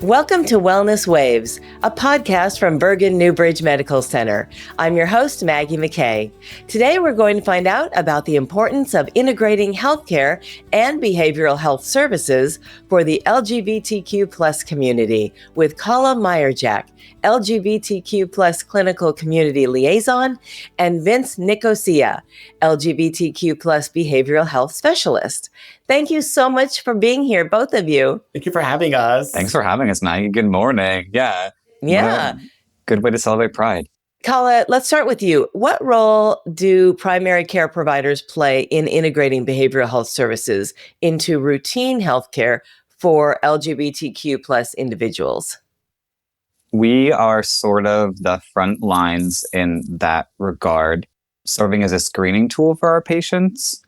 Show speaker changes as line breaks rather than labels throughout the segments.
Welcome to Wellness Waves, a podcast from Bergen Newbridge Medical Center. I'm your host, Maggie McKay. Today, we're going to find out about the importance of integrating healthcare and behavioral health services for the LGBTQ plus community with Kala Meyerjack, LGBTQ plus clinical community liaison, and Vince Nicosia, LGBTQ plus behavioral health specialist. Thank you so much for being here, both of you.
Thank you for having us.
Thanks for having us, Maggie. Good morning. Yeah. Good way to celebrate Pride.
Kala, let's start with you. What role do primary care providers play in integrating behavioral health services into routine healthcare for LGBTQ plus individuals?
We are sort of the front lines in that regard, serving as a screening tool for our patients.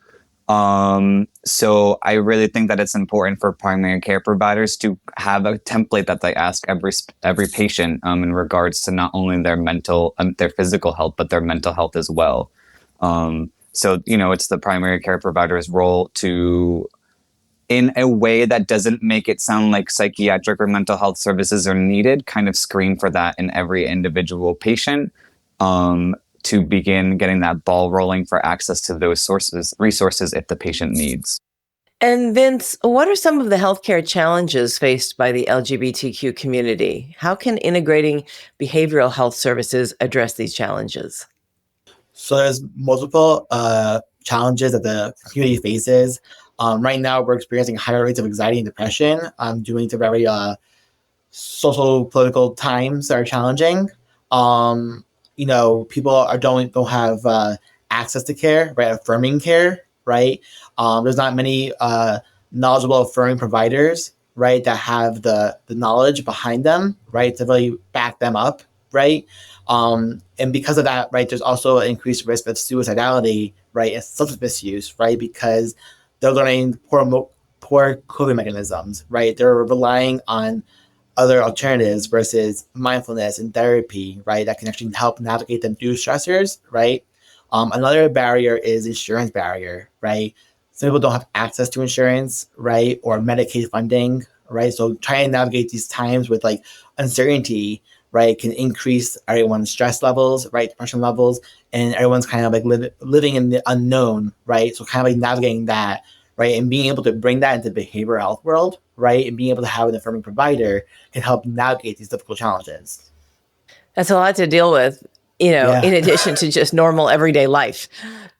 So I really think that it's important for primary care providers to have a template that they ask every patient in regards to not only their physical health, but their mental health as well. So, it's the primary care provider's role to, in a way that doesn't make it sound like psychiatric or mental health services are needed, kind of screen for that in every individual patient. To begin getting that ball rolling for access to those resources if the patient needs.
And Vince, what are some of the healthcare challenges faced by the LGBTQ community? How can integrating behavioral health services address these challenges?
So there's multiple challenges that the community faces. Right now, we're experiencing higher rates of anxiety and depression due to very social political times that are challenging. People don't have access to care, right? Affirming care, right? There's not many knowledgeable affirming providers, right, that have the knowledge behind them, right, to really back them up, right? And because of that, right, there's also an increased risk of suicidality, right, and substance misuse, right, because they're learning poor coping mechanisms, right? They're relying on other alternatives versus mindfulness and therapy, right, that can actually help navigate them through stressors, right? Another barrier is insurance barrier, right? Some people don't have access to insurance, right, or Medicaid funding, right? So trying to navigate these times with uncertainty, right, can increase everyone's stress levels, right, depression levels, and everyone's kind of living in the unknown, right? So kind of navigating that, right, and being able to bring that into the behavioral health world, right, and being able to have an affirming provider can help navigate these difficult challenges.
That's a lot to deal with, in addition to just normal everyday life.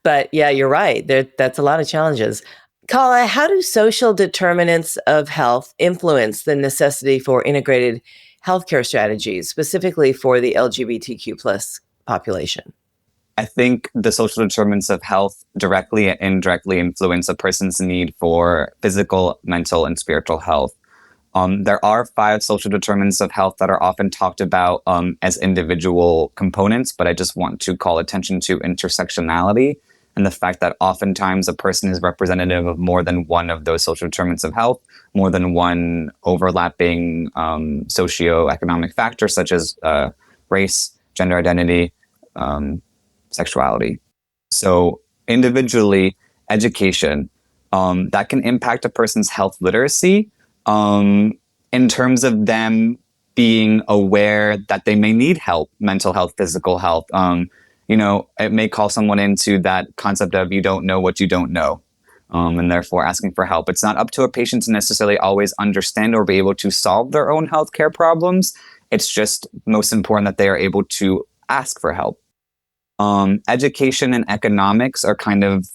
But yeah, you're right. That's a lot of challenges. Kala, how do social determinants of health influence the necessity for integrated healthcare strategies, specifically for the LGBTQ plus population?
I think the social determinants of health directly and indirectly influence a person's need for physical, mental, and spiritual health. There are 5 social determinants of health that are often talked about as individual components, but I just want to call attention to intersectionality and the fact that oftentimes a person is representative of more than one of those social determinants of health, more than one overlapping socioeconomic factor, such as race, gender identity, sexuality. So individually, education, that can impact a person's health literacy in terms of them being aware that they may need help, mental health, physical health. It may call someone into that concept of you don't know what you don't know, and therefore asking for help. It's not up to a patient to necessarily always understand or be able to solve their own healthcare problems. It's just most important that they are able to ask for help. Education and economics are kind of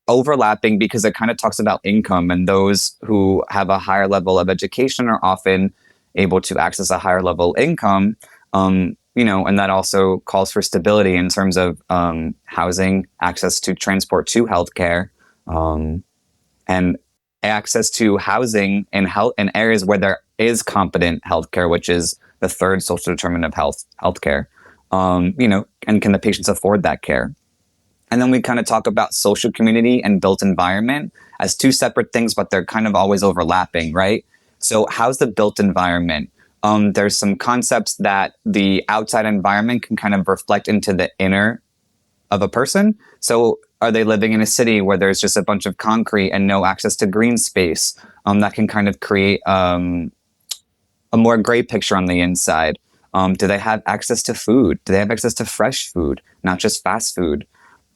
overlapping because it kind of talks about income, and those who have a higher level of education are often able to access a higher level income, and that also calls for stability in terms of housing, access to transport to healthcare, and access to housing in areas where there is competent healthcare, which is the third social determinant of healthcare. And can the patients afford that care? And then we kind of talk about social community and built environment as 2 separate things, but they're kind of always overlapping, right? So how's the built environment? There's some concepts that the outside environment can kind of reflect into the inner of a person. So are they living in a city where there's just a bunch of concrete and no access to green space? That can kind of create a more gray picture on the inside. Do they have access to food? Do they have access to fresh food, not just fast food?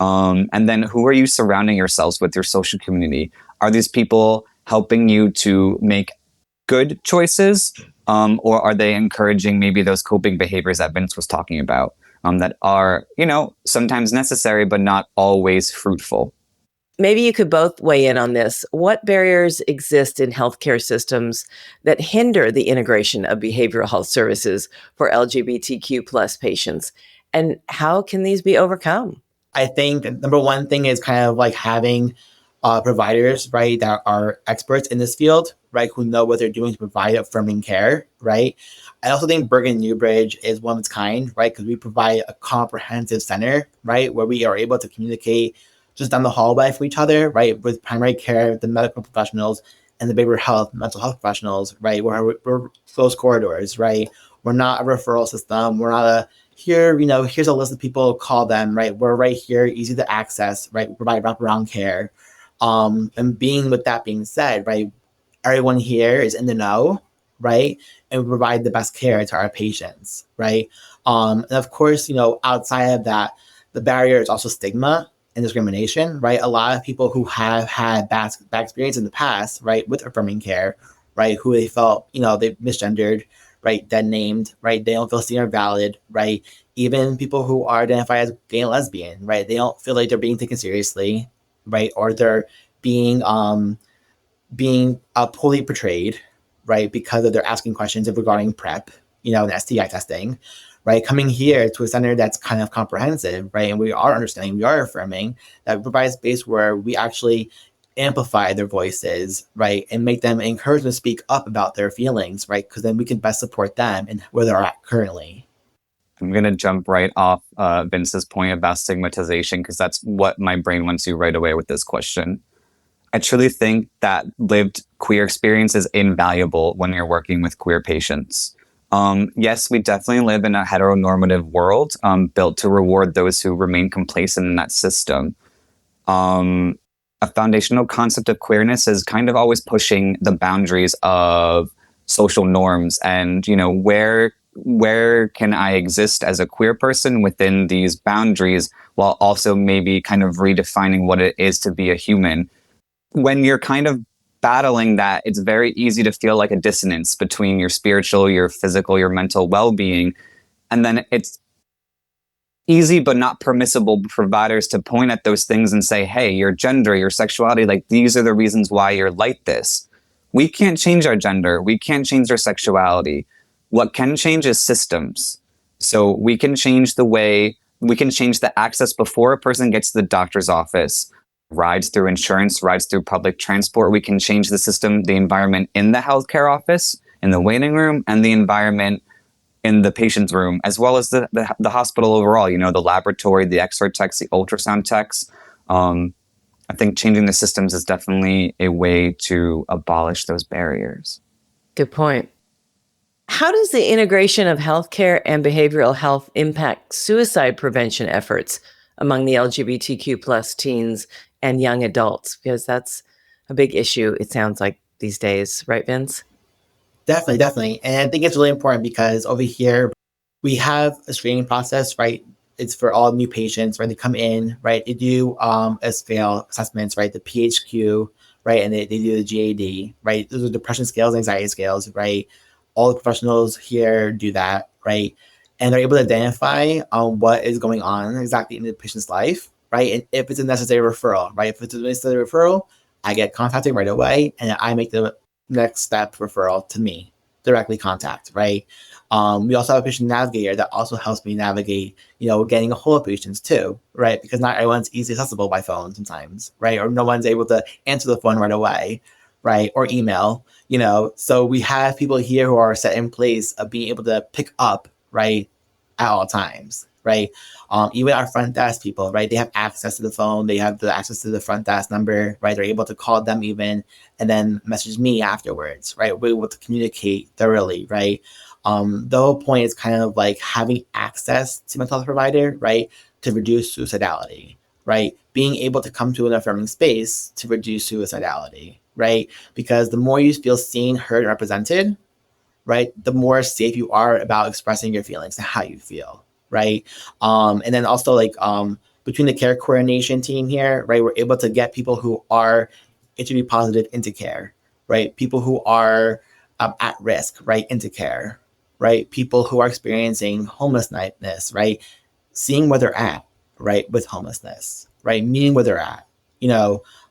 And then who are you surrounding yourselves with, your social community? Are these people helping you to make good choices? Or are they encouraging maybe those coping behaviors that Vince was talking about, that are, sometimes necessary, but not always fruitful?
Maybe you could both weigh in on this. What barriers exist in healthcare systems that hinder the integration of behavioral health services for LGBTQ plus patients? And how can these be overcome?
I think number one thing is kind of like having providers, right, that are experts in this field, right, who know what they're doing to provide affirming care, right? I also think Bergen Newbridge is one of its kind, right, because we provide a comprehensive center, right, where we are able to communicate just down the hallway from each other, right, with primary care, the medical professionals, and the behavioral health, mental health professionals, right, we're close corridors, right? We're not a referral system. We're not a here's a list of people, call them, right? We're right here, easy to access, right? We provide wraparound care. And with that being said, right, everyone here is in the know, right? And we provide the best care to our patients, right? And of course, outside of that, the barrier is also stigma and discrimination, right? A lot of people who have had bad experience in the past, right, with affirming care, right, who they felt, they misgendered, right, dead named, right, they don't feel seen or valid, right? Even people who are identified as gay and lesbian, right, they don't feel like they're being taken seriously, right, or they're being poorly portrayed, right, because of their asking questions regarding PrEP, and STI testing, right? Coming here to a center that's kind of comprehensive, right, and we are understanding, we are affirming, that provides space where we actually amplify their voices, right, and make them encourage them to speak up about their feelings, right, because then we can best support them and where they're at currently.
I'm going to jump right off Vince's point about stigmatization, because that's what my brain went to right away with this question. I truly think that lived queer experience is invaluable when you're working with queer patients. Yes, we definitely live in a heteronormative world built to reward those who remain complacent in that system. A foundational concept of queerness is kind of always pushing the boundaries of social norms and, where can I exist as a queer person within these boundaries while also maybe kind of redefining what it is to be a human. When you're kind of battling that, it's very easy to feel like a dissonance between your spiritual, your physical, your mental well-being. And then it's easy but not permissible for providers to point at those things and say, hey, your gender, your sexuality, like these are the reasons why you're like this. We can't change our gender. We can't change our sexuality. What can change is systems. So we can change the access before a person gets to the doctor's office, rides through insurance, rides through public transport. We can change the system, the environment in the healthcare office, in the waiting room, and the environment in the patient's room, as well as the hospital overall, the laboratory, the X-ray techs, the ultrasound techs. I think changing the systems is definitely a way to abolish those barriers.
Good point. How does the integration of healthcare and behavioral health impact suicide prevention efforts among the LGBTQ plus teens and young adults? Because that's a big issue, it sounds like, these days, right, Vince?
Definitely. And I think it's really important because over here, we have a screening process, right? It's for all new patients, right? They come in, right? They do SFAIL assessments, right? The PHQ, right? And they do the GAD, right? Those are depression scales, anxiety scales, right? All the professionals here do that, right? And they're able to identify what is going on exactly in the patient's life, right? And if it's a necessary referral, right? If it's a necessary referral, I get contacted right away and I make the next step referral to me, directly contact, right? We also have a patient navigator that also helps me navigate, getting a hold of patients too, right? Because not everyone's easily accessible by phone sometimes, right? Or no one's able to answer the phone right away, right? Or email, So we have people here who are set in place of being able to pick up, right, at all times, right? Even our front desk people, right? They have access to the phone. They have the access to the front desk number, right? They're able to call them even and then message me afterwards, right? We're able to communicate thoroughly, right? The whole point is kind of like having access to mental health provider, right? To reduce suicidality, right? Being able to come to an affirming space to reduce suicidality, right? Because the more you feel seen, heard, and represented, right, the more safe you are about expressing your feelings and how you feel, right? And then also like between the care coordination team here, right, we're able to get people who are HIV positive into care, right? People who are at risk, right, into care, right? People who are experiencing homelessness, right? Seeing where they're at, right, with homelessness, right? Meeting where they're at,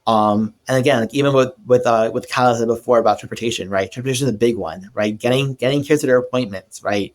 and again, like even with Kyle said before about transportation, right? Transportation is a big one, right? Getting kids to their appointments, right?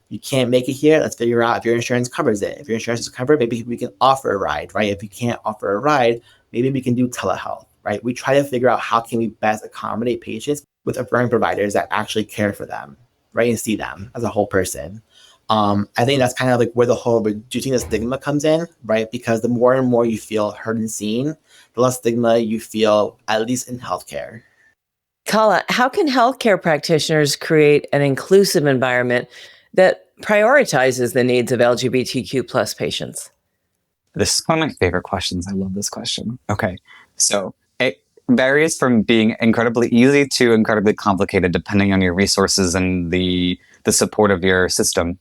You can't make it here. Let's figure out if your insurance covers it. If your insurance is covered, maybe we can offer a ride, right? If you can't offer a ride, maybe we can do telehealth, right? We try to figure out how can we best accommodate patients with referring providers that actually care for them, right? And see them as a whole person. I think that's kind of like where the whole reducing the stigma comes in, right? Because the more and more you feel heard and seen, the less stigma you feel, at least in healthcare.
Kala, how can healthcare practitioners create an inclusive environment that prioritizes the needs of LGBTQ plus patients?
This is one of my favorite questions. I love this question. Okay. So it varies from being incredibly easy to incredibly complicated depending on your resources and the support of your system.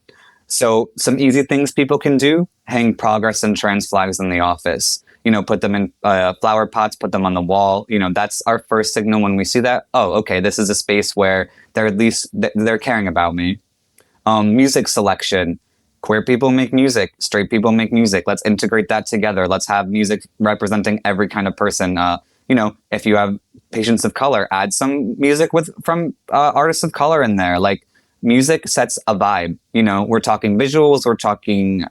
So some easy things people can do: hang progress and trans flags in the office. Put them in flower pots, put them on the wall. That's our first signal when we see that. Oh, okay, this is a space where they're caring about me. Music selection. Queer people make music. Straight people make music. Let's integrate that together. Let's have music representing every kind of person. If you have patients of color, add some music from artists of color in there. Like, music sets a vibe. We're talking visuals, we're talking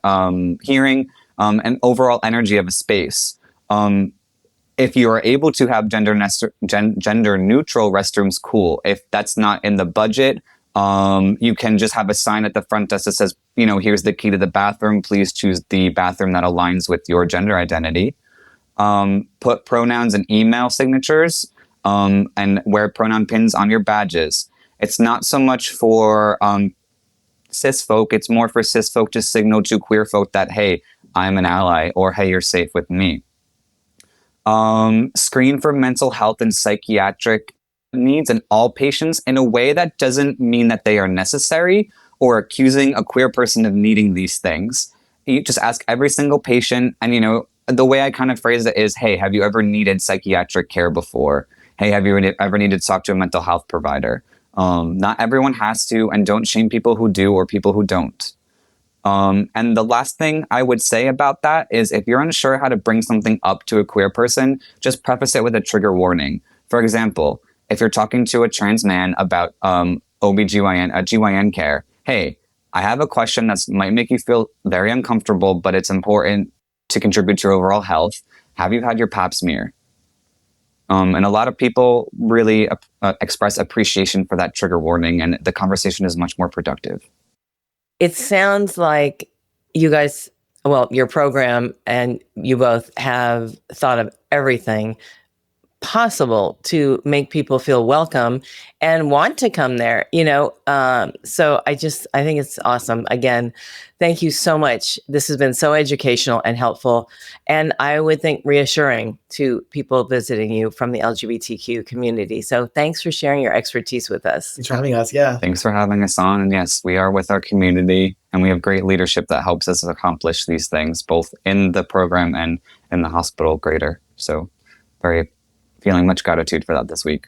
hearing, and overall energy of a space. If you are able to have gender neutral restrooms, cool. If that's not in the budget, you can just have a sign at the front desk that says, here's the key to the bathroom. Please choose the bathroom that aligns with your gender identity. Put pronouns and email signatures, and wear pronoun pins on your badges. It's not so much for cis folk. It's more for cis folk to signal to queer folk that, hey, I'm an ally, or hey, you're safe with me. Screen for mental health and psychiatric needs in all patients in a way that doesn't mean that they are necessary or accusing a queer person of needing these things. You just ask every single patient, and the way I kind of phrase it is, hey, have you ever needed psychiatric care before? Hey, have you ever needed to talk to a mental health provider? Not everyone has to, and don't shame people who do or people who don't. And the last thing I would say about that is, if you're unsure how to bring something up to a queer person, just preface it with a trigger warning. For example, if you're talking to a trans man about GYN care, hey, I have a question that might make you feel very uncomfortable, but it's important to contribute to your overall health. Have you had your pap smear? And a lot of people really express appreciation for that trigger warning, and the conversation is much more productive.
It sounds like you guys, your program and you both have thought of everything possible to make people feel welcome and want to come there, so I think it's awesome. Again, thank you so much. This has been so educational and helpful, and I would think reassuring to people visiting you from the LGBTQ community. So thanks for sharing your expertise with us.
Thanks for having us. Yeah.
Thanks for having us on. And yes, we are with our community, and we have great leadership that helps us accomplish these things, both in the program and in the hospital greater. So feeling much gratitude for that this week.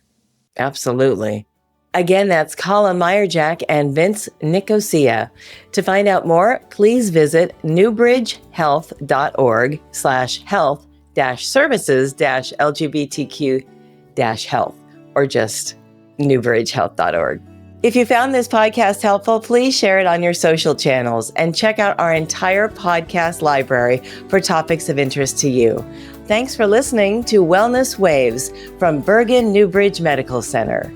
Absolutely. Again, that's Colin Meyerjack and Vince Nicosia. To find out more, please visit newbridgehealth.org/health-services-LGBTQ-health, or just newbridgehealth.org. If you found this podcast helpful, please share it on your social channels and check out our entire podcast library for topics of interest to you. Thanks for listening to Wellness Waves from Bergen Newbridge Medical Center.